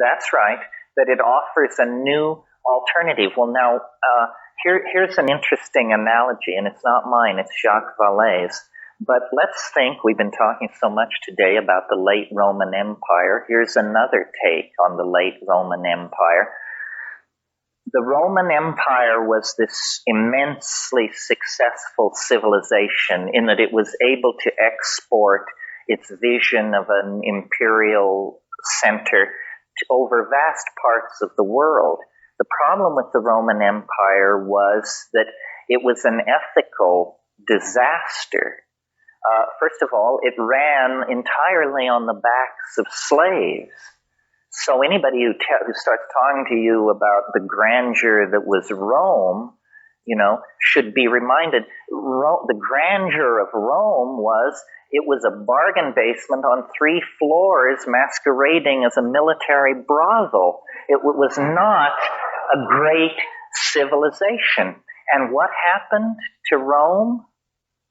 That's right, that it offers a new alternative. Well, now, here's an interesting analogy, and it's not mine, it's Jacques Vallée's. But let's think, we've been talking so much today about the late Roman Empire. Here's another take on the late Roman Empire. The Roman Empire was this immensely successful civilization in that it was able to export its vision of an imperial center over vast parts of the world. The problem with the Roman Empire was that it was an ethical disaster. First of all, it ran entirely on the backs of slaves. So anybody who starts talking to you about the grandeur that was Rome, should be reminded, the grandeur of Rome was, it was a bargain basement on 3 floors masquerading as a military brothel. It was not a great civilization. And what happened to Rome?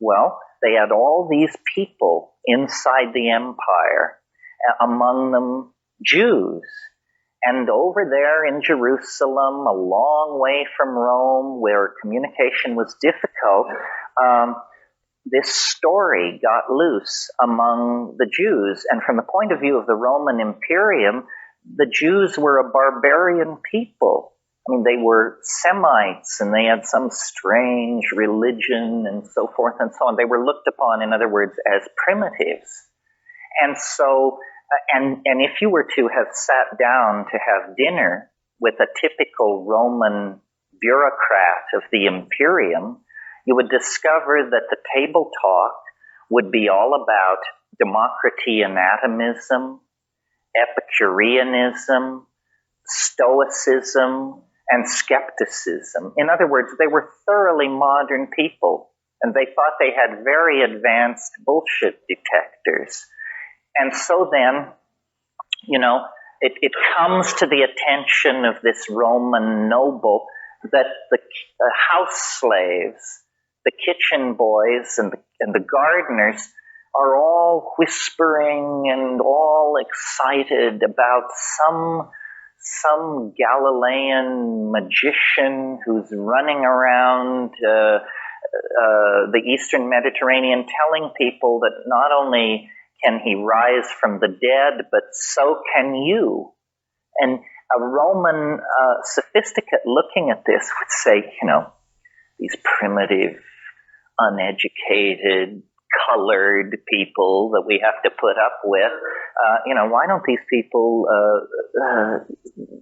Well, they had all these people inside the empire, among them Jews. And over there in Jerusalem, a long way from Rome, where communication was difficult, this story got loose among the Jews. And from the point of view of the Roman Imperium, the Jews were a barbarian people. I mean, they were Semites, and they had some strange religion and so forth and so on. They were looked upon, in other words, as primitives. And so, and if you were to have sat down to have dinner with a typical Roman bureaucrat of the Imperium, you would discover that the table talk would be all about democracy and atomism, Epicureanism, Stoicism, and skepticism. In other words, they were thoroughly modern people, and they thought they had very advanced bullshit detectors. And so then, it comes to the attention of this Roman noble that the house slaves, the kitchen boys, and the gardeners are all whispering and all excited about some Galilean magician who's running around the Eastern Mediterranean telling people that not only can he rise from the dead, but so can you. And a Roman sophisticate looking at this would say, these primitive, uneducated, colored people that we have to put up with, why don't these people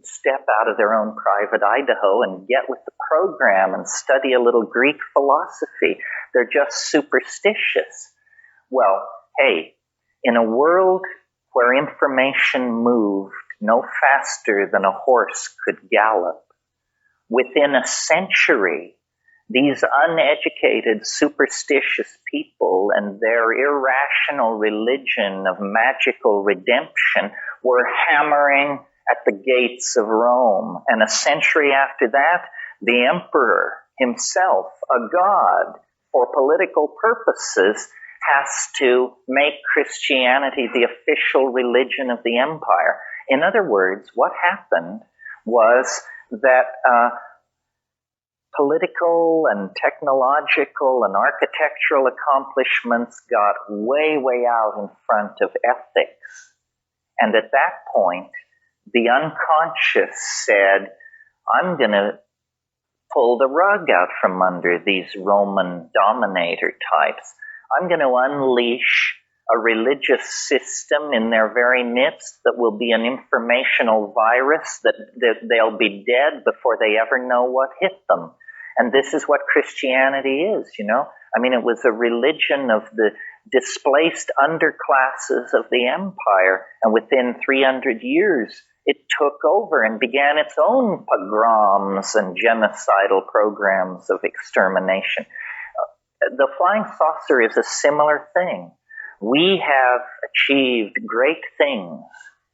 step out of their own private Idaho and get with the program and study a little Greek philosophy? They're just superstitious. Well, hey, in a world where information moved no faster than a horse could gallop, within a century, these uneducated, superstitious people and their irrational religion of magical redemption were hammering at the gates of Rome. And a century after that, the emperor himself, a god, for political purposes, has to make Christianity the official religion of the empire. In other words, what happened was that political and technological and architectural accomplishments got way, way out in front of ethics. And at that point, the unconscious said, I'm going to pull the rug out from under these Roman dominator types. I'm going to unleash a religious system in their very midst that will be an informational virus that they'll be dead before they ever know what hit them. And this is what Christianity is, I mean, it was a religion of the displaced underclasses of the empire, and within 300 years, it took over and began its own pogroms and genocidal programs of extermination. The flying saucer is a similar thing. We have achieved great things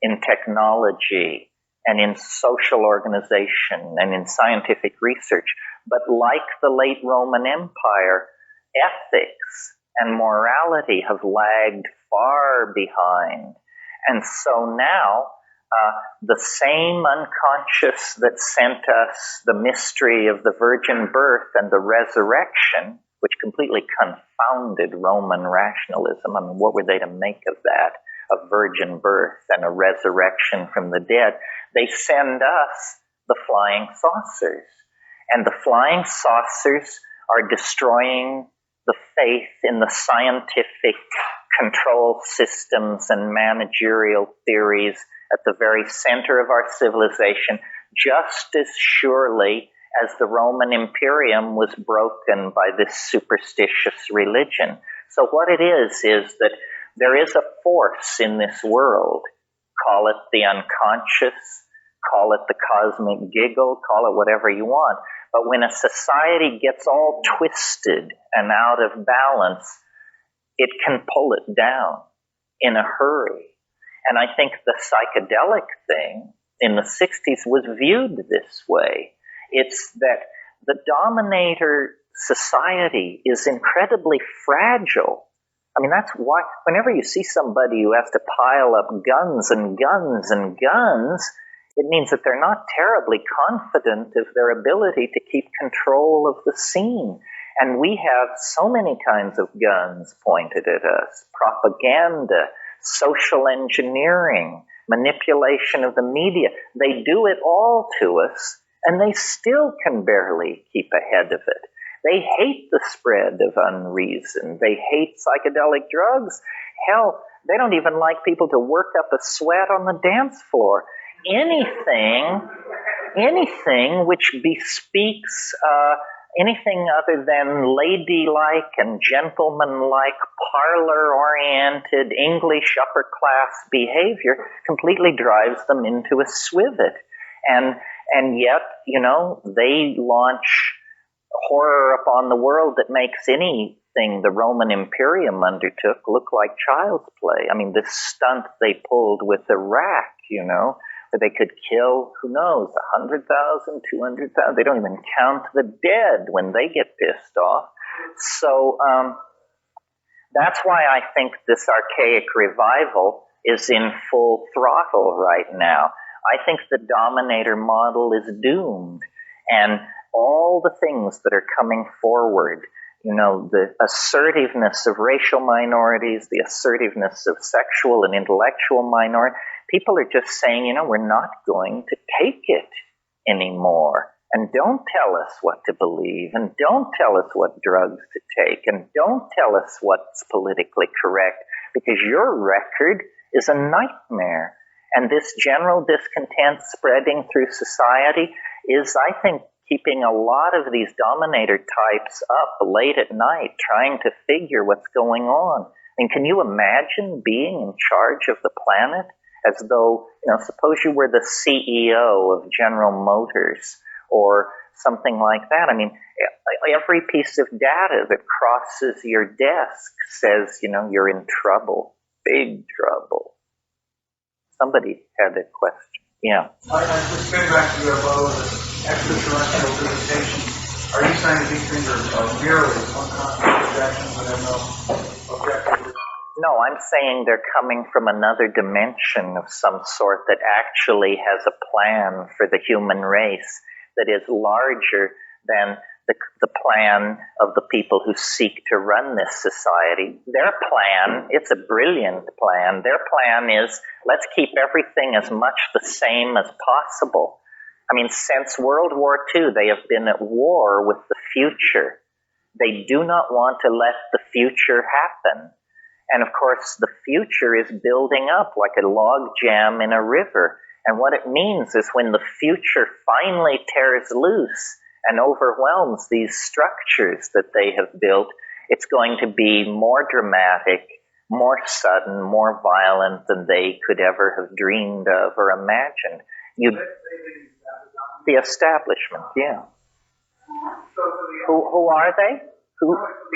in technology and in social organization and in scientific research, but like the late Roman Empire, ethics and morality have lagged far behind. And so now The same unconscious that sent us the mystery of the virgin birth and the resurrection, which completely confounded Roman rationalism. I mean, what were they to make of that? A virgin birth and a resurrection from the dead. They send us the flying saucers. And the flying saucers are destroying the faith in the scientific control systems and managerial theories at the very center of our civilization, just as surely as the Roman Imperium was broken by this superstitious religion. So what it is that there is a force in this world, call it the unconscious, call it the cosmic giggle, call it whatever you want. But when a society gets all twisted and out of balance, it can pull it down in a hurry. And I think the psychedelic thing in the 60s was viewed this way. It's that the dominator society is incredibly fragile. I mean, that's why whenever you see somebody who has to pile up guns and guns and guns, it means that they're not terribly confident of their ability to keep control of the scene. And we have so many kinds of guns pointed at us: propaganda, social engineering, manipulation of the media. They do it all to us, and they still can barely keep ahead of it. They hate the spread of unreason. They hate psychedelic drugs. Hell, they don't even like people to work up a sweat on the dance floor. Anything which bespeaks anything other than ladylike and gentlemanlike, parlor-oriented, English upper-class behavior completely drives them into a swivet. And yet, they launch horror upon the world that makes anything the Roman Imperium undertook look like child's play. I mean, this stunt they pulled with Iraq, where they could kill, who knows, 100,000, 200,000. They don't even count the dead when they get pissed off. So that's why I think this archaic revival is in full throttle right now. I think the dominator model is doomed. And all the things that are coming forward, the assertiveness of racial minorities, the assertiveness of sexual and intellectual minorities, people are just saying, we're not going to take it anymore. And don't tell us what to believe, and don't tell us what drugs to take, and don't tell us what's politically correct, because your record is a nightmare. And this general discontent spreading through society is, I think, keeping a lot of these dominator types up late at night trying to figure what's going on. I mean, can you imagine being in charge of the planet as though, suppose you were the CEO of General Motors or something like that? I mean, every piece of data that crosses your desk says, you're in trouble, big trouble. Somebody had a question. Yeah. I just getting back to your abode extraterrestrial visitation. Are you saying that these things are merely unconscious projections and have no objective? No, I'm saying they're coming from another dimension of some sort that actually has a plan for the human race that is larger than the plan of the people who seek to run this society. Their plan, it's a brilliant plan. Their plan is, let's keep everything as much the same as possible. I mean, since World War II, they have been at war with the future. They do not want to let the future happen. And of course, the future is building up like a log jam in a river. And what it means is when the future finally tears loose and overwhelms these structures that they have built, it's going to be more dramatic, more sudden, more violent than they could ever have dreamed of or imagined. The establishment, yeah. Who are they? The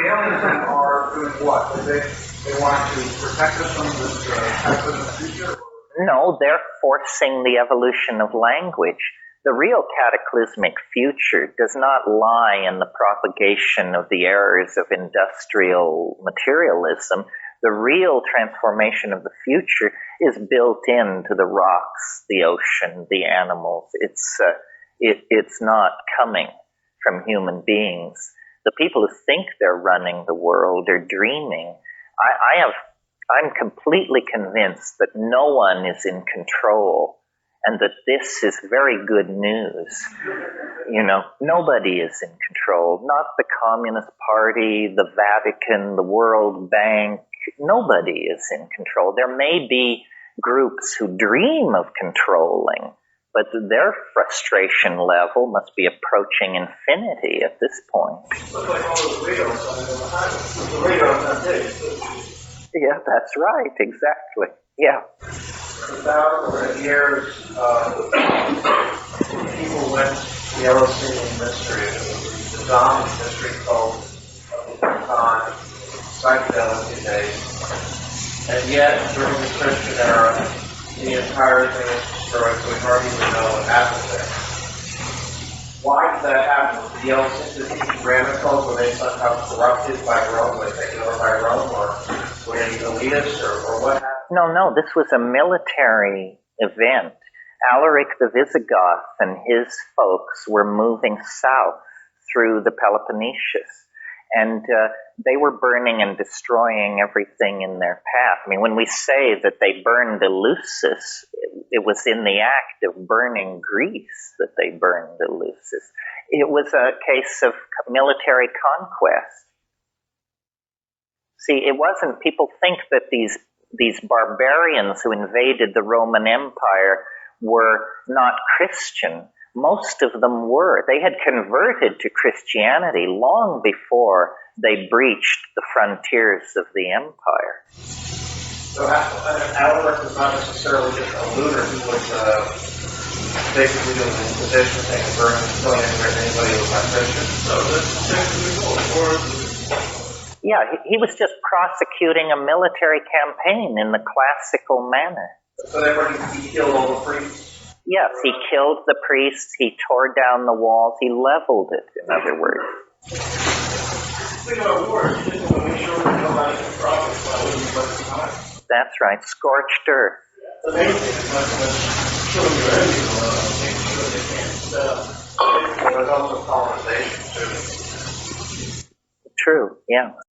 aliens are doing what? They want to protect us from this cataclysmic future? No, they're forcing the evolution of language. The real cataclysmic future does not lie in the propagation of the errors of industrial materialism. The real transformation of the future is built into the rocks, the ocean, the animals. It's not coming from human beings. The people who think they're running the world are dreaming. I'm completely convinced that no one is in control, and that this is very good news. Nobody is in control. Not the Communist Party, the Vatican, the World Bank. Nobody is in control. There may be groups who dream of controlling, but their frustration level must be approaching infinity at this point. Looks like all those radars on the highway. The radars not big. Yeah, that's right. Exactly. Yeah. For thousands of years, people went to the Eleusinian mystery, the dominant mystery called of the time, psychedelic days. And yet, during the Christian era, the entire thing was destroyed, so we hardly even know what happened there. Why did that happen? Was the Eleusinian Ramicles, were they somehow corrupted by Rome, were they taken over by Rome, or were they elitists, or what happened? No, this was a military event. Alaric the Visigoth and his folks were moving south through the Peloponnesius, and they were burning and destroying everything in their path. I mean, when we say that they burned Eleusis, it was in the act of burning Greece that they burned Eleusis. It was a case of military conquest. See, it wasn't, people think that these barbarians who invaded the Roman Empire were not Christian. Most of them were. They had converted to Christianity long before they breached the frontiers of the empire. So Alaric was not necessarily just a looter who was basically doing the Inquisition thing, burning and killing anybody who was not Christian. So that's Yeah, he was just prosecuting a military campaign in the classical manner. So therefore he killed all the priests? Yes, he killed the priests, he tore down the walls, he leveled it, in other words. Speaking of wars, you just want to make sure we know how to get profits by living by the time. That's right, scorched earth. The main thing is not to kill your enemies alone, making sure they can't set up. There's also colonization too. True, yeah.